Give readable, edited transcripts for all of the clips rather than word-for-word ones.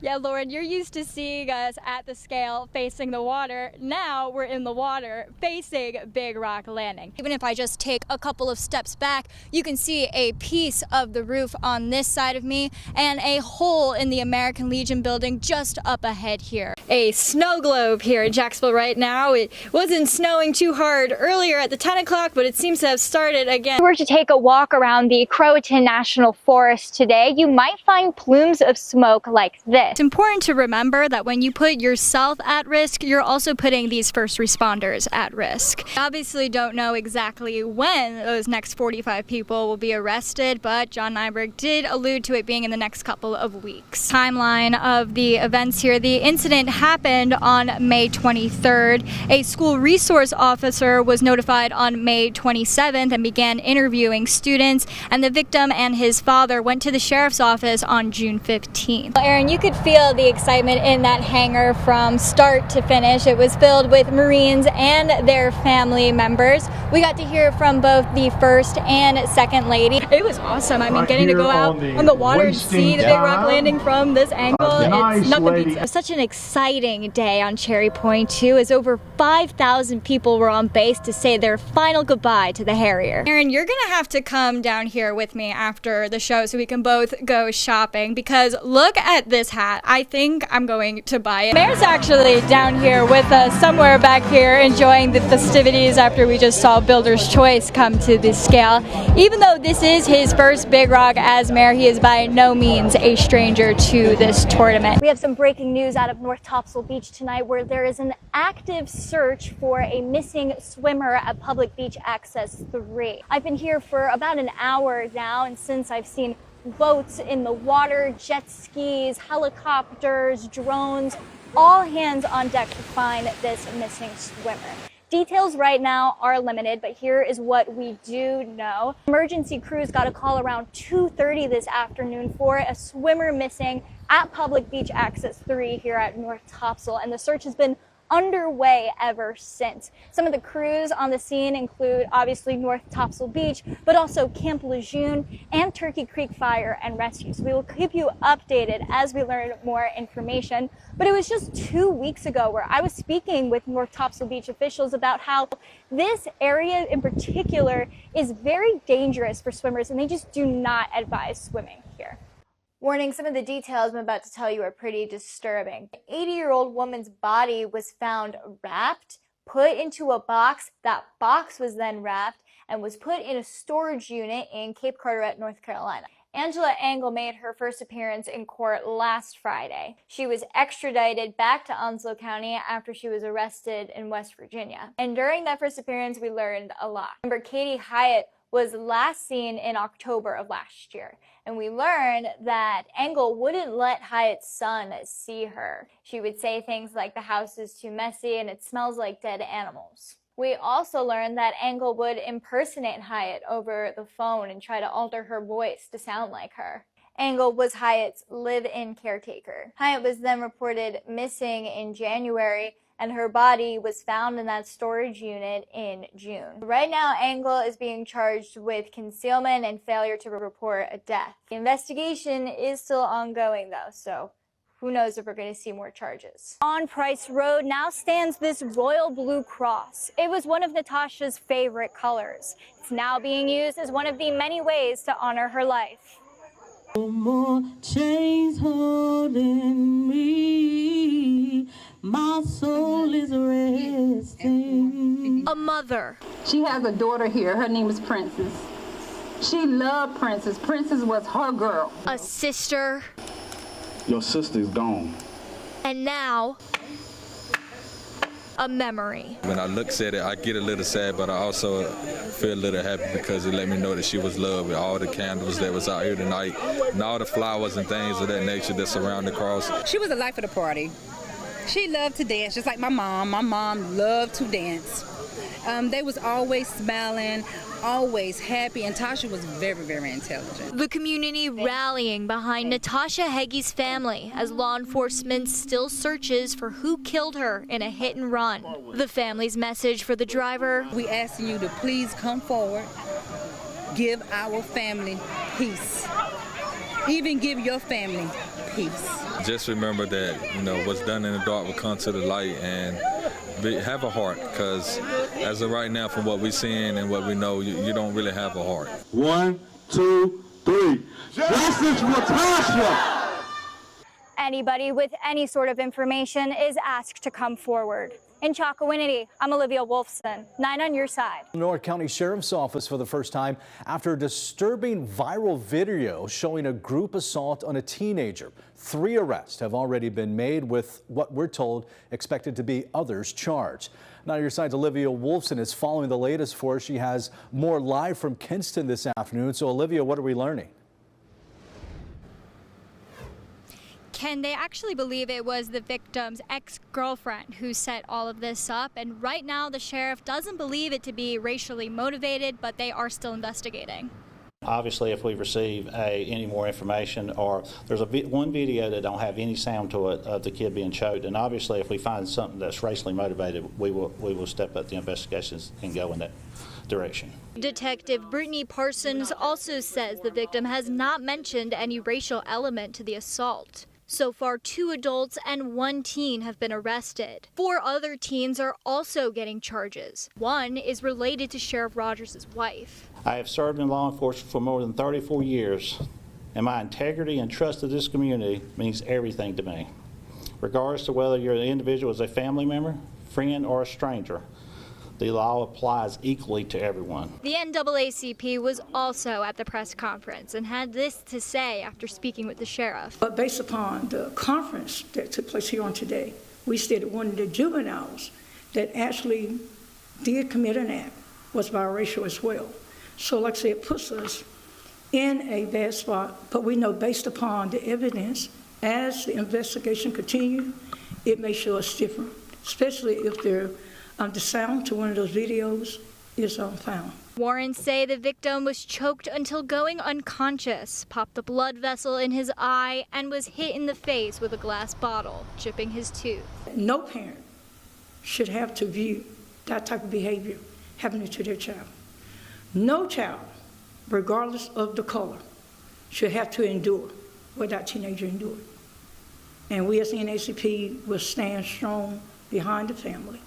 Yeah, Lauren, you're used to seeing us at the scale facing the water. Now we're in the water facing Big Rock Landing. Even if I just take a couple of steps back, you can see a piece of the roof on this side of me and a hole in the American Legion building just up ahead here. A snow globe here in Jacksonville right now. It wasn't snowing too hard earlier at the 10 o'clock, but it seems to have started again. If you were to take a walk around the Croatan National Forest today, you might find plumes of smoke like this. It's important to remember that when you put yourself at risk, you're also putting these first responders at risk. I obviously don't know exactly when those next 45 people will be arrested, but John Nyberg did allude to it being in the next couple of weeks. Timeline of the events here. The incident happened on May 23rd. A school resource officer was notified on May 27th and began interviewing students, and the victim and his father went to the sheriff's office on June 15th. Well, Aaron, you could feel the excitement in that hangar from start to finish. It was filled with Marines and their family members. We got to hear from both the first and second lady. It was awesome. I mean, getting to go out on the water and see the Big Rock Landing from this angle, it's nothing beats it. It was such an exciting day on Cherry Point too, as over 5,000 people were on base to say their final goodbye to the Harrier. Aaron, you're gonna have to come down here with me after the show so we can both go shopping, because look at this hat. I think I'm going to buy it. Mayor's actually down here with us somewhere back here enjoying the festivities after we just saw Builder's Choice come to the scale. Even though this is his first Big Rock as mayor, he is by no means a stranger to this tournament. We have some breaking news out of North Topsail Beach tonight, where there is an active search for a missing swimmer at Public Beach Access 3. I've been here for about an hour now, and since I've seen boats in the water, jet skis, helicopters, drones, all hands on deck to find this missing swimmer. Details right now are limited, but here is what we do know. Emergency crews got a call around 2:30 this afternoon for a swimmer missing at Public Beach Access 3 here at North Topsail, and the search has been underway ever since. Some of the crews on the scene include obviously North Topsail Beach, but also Camp Lejeune and Turkey Creek Fire and Rescue. So we will keep you updated as we learn more information. But it was just 2 weeks ago where I was speaking with North Topsail Beach officials about how this area in particular is very dangerous for swimmers, and they just do not advise swimming here. Warning, some of the details I'm about to tell you are pretty disturbing. An 80-year-old woman's body was found wrapped, put into a box. That box was then wrapped and was put in a storage unit in Cape Carteret, North Carolina. Angela Engel made her first appearance in court last Friday. She was extradited back to Onslow County after she was arrested in West Virginia. And during that first appearance, we learned a lot. Remember, Katie Hyatt was last seen in October of last year, and we learned that Engel wouldn't let Hyatt's son see her. She would say things like, "The house is too messy and it smells like dead animals." We also learned that Engel would impersonate Hyatt over the phone and try to alter her voice to sound like her. Engel was Hyatt's live-in caretaker. Hyatt was then reported missing in January, and her body was found in that storage unit in June. Right now, Engel is being charged with concealment and failure to report a death. The investigation is still ongoing though, so who knows if we're going to see more charges. On Price Road now stands this royal blue cross. It was one of Natasha's favorite colors. It's now being used as one of the many ways to honor her life. No more chains holding me. My soul is resting. A mother. She has a daughter here. Her name is Princess. She loved Princess. Princess was her girl. A sister. Your sister's gone. And now, a memory. When I look at it, I get a little sad, but I also feel a little happy because it let me know that she was loved with all the candles that was out here tonight and all the flowers and things of that nature that surround the cross. She was the life of the party. She loved to dance, just like my mom. My mom loved to dance. They was always smiling, always happy, and Tasha was very, very intelligent. The community rallying behind Natasha Heggie's family as law enforcement still searches for who killed her in a hit and run. The family's message for the driver: we asking you to please come forward, give our family peace. Even give your family peace. just remember that, you know, what's done in the dark will come to the light, and have a heart, because as of right now, from what we're seeing and what we know, you don't really have a heart. 1, 2, 3. Justice for Tasha! Anybody with any sort of information is asked to come forward. In Chocowinity, I'm Olivia Wolfson, 9 on your side. North County Sheriff's Office for the first time after a disturbing viral video showing a group assault on a teenager. 3 arrests have already been made, with what we're told expected to be others charged. Now, your side's Olivia Wolfson is following the latest for us. She has more live from Kinston this afternoon. So, Olivia, what are we learning? Ken, they actually believe it was the victim's ex-girlfriend who set all of this up, and right now the sheriff doesn't believe it to be racially motivated, but they are still investigating. Obviously, if we receive any more information, or there's one video that don't have any sound to it of the kid being choked, and obviously if we find something that's racially motivated, we will step up the investigations and go in that direction. Detective Brittany Parsons also says the victim has not mentioned any racial element to the assault. So far, 2 adults and 1 teen have been arrested. 4 other teens are also getting charges. 1 is related to Sheriff Rogers' wife. I have served in law enforcement for more than 34 years, and my integrity and trust of this community means everything to me. Regardless of whether your individual is a family member, friend, or a stranger, the law applies equally to everyone. The NAACP was also at the press conference and had this to say after speaking with the sheriff. But based upon the conference that took place here on today, we stated one of the juveniles that actually did commit an act was biracial as well. So like I said, it puts us in a bad spot, but we know based upon the evidence, as the investigation continues, it may show us different, especially if the sound to one of those videos is found. Warrants say the victim was choked until going unconscious, popped a blood vessel in his eye, and was hit in the face with a glass bottle, chipping his tooth. No parent should have to view that type of behavior happening to their child. No child, regardless of the color, should have to endure what that teenager endured. And we as the NAACP will stand strong behind the family.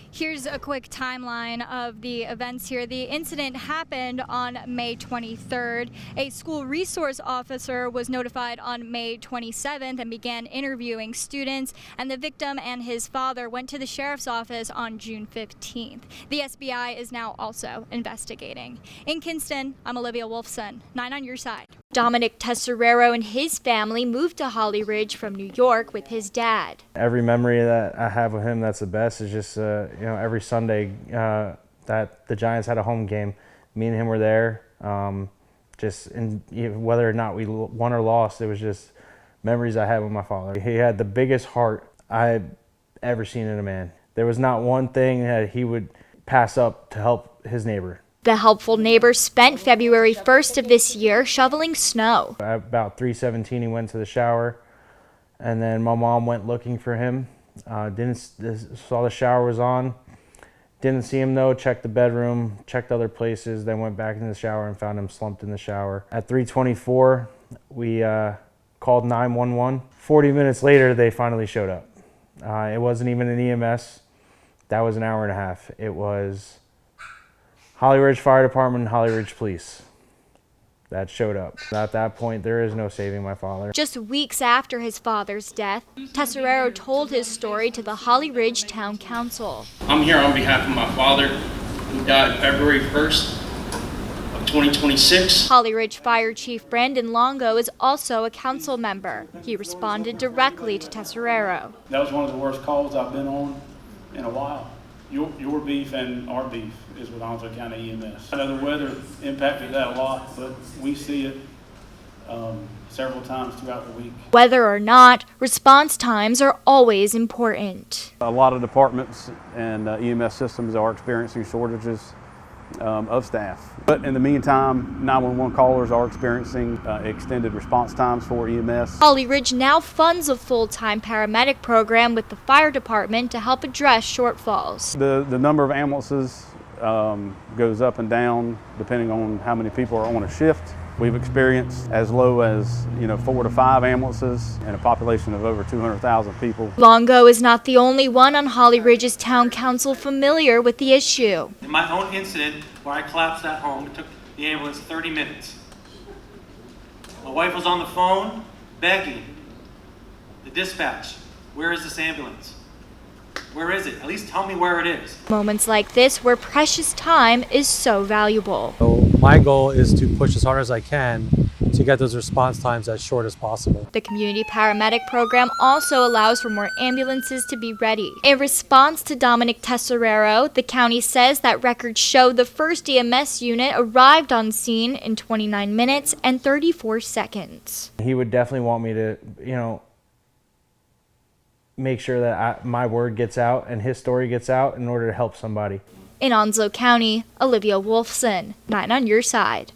Here's a quick timeline of the events here. The incident happened on May 23rd. A school resource officer was notified on May 27th and began interviewing students, and the victim and his father went to the sheriff's office on June 15th. The SBI is now also investigating. In Kinston, I'm Olivia Wolfson, 9 on your side. Dominic Tesserero and his family moved to Holly Ridge from New York with his dad. Every memory that I have with him that's the best is just, every Sunday that the Giants had a home game, me and him were there. Whether or not we won or lost, it was just memories I had with my father. He had the biggest heart I've ever seen in a man. There was not one thing that he would pass up to help his neighbor. The helpful neighbor spent February 1st of this year shoveling snow. At about 3:17, he went to the shower, and then my mom went looking for him. Saw the shower was on. Didn't see him though, checked the bedroom, checked other places, then went back in the shower and found him slumped in the shower. At 3:24, we called 911. 40 minutes later, they finally showed up. It wasn't even an EMS. That was an hour and a half. It was Holly Ridge Fire Department and Holly Ridge Police that showed up. At that point, there is no saving my father. Just weeks after his father's death, Tesserero told his story to the Holly Ridge Town Council. I'm here on behalf of my father, who died February 1st of 2026. Holly Ridge Fire Chief Brandon Longo is also a council member. He responded directly to Tesserero. That was one of the worst calls I've been on in a while. Your beef and our beef is with Onslow County EMS. I know the weather impacted that a lot, but we see it several times throughout the week. Whether or not, response times are always important. A lot of departments and EMS systems are experiencing shortages of staff. But in the meantime, 911 callers are experiencing extended response times for EMS. Holly Ridge now funds a full-time paramedic program with the fire department to help address shortfalls. The number of ambulances goes up and down depending on how many people are on a shift. We've experienced as low as 4 to 5 ambulances and a population of over 200,000 people. Longo is not the only one on Holly Ridge's town council familiar with the issue. In my own incident where I collapsed at home, it took the ambulance 30 minutes. My wife was on the phone begging the dispatch, where is this ambulance? Where is it? At least tell me where it is. Moments like this where precious time is so valuable. So my goal is to push as hard as I can to get those response times as short as possible. The community paramedic program also allows for more ambulances to be ready. In response to Dominic Tesserero, the county says that records show the first EMS unit arrived on scene in 29 minutes and 34 seconds. He would definitely want me to, make sure that my word gets out and his story gets out in order to help somebody. In Onslow County, Olivia Wolfson, 9 on your side.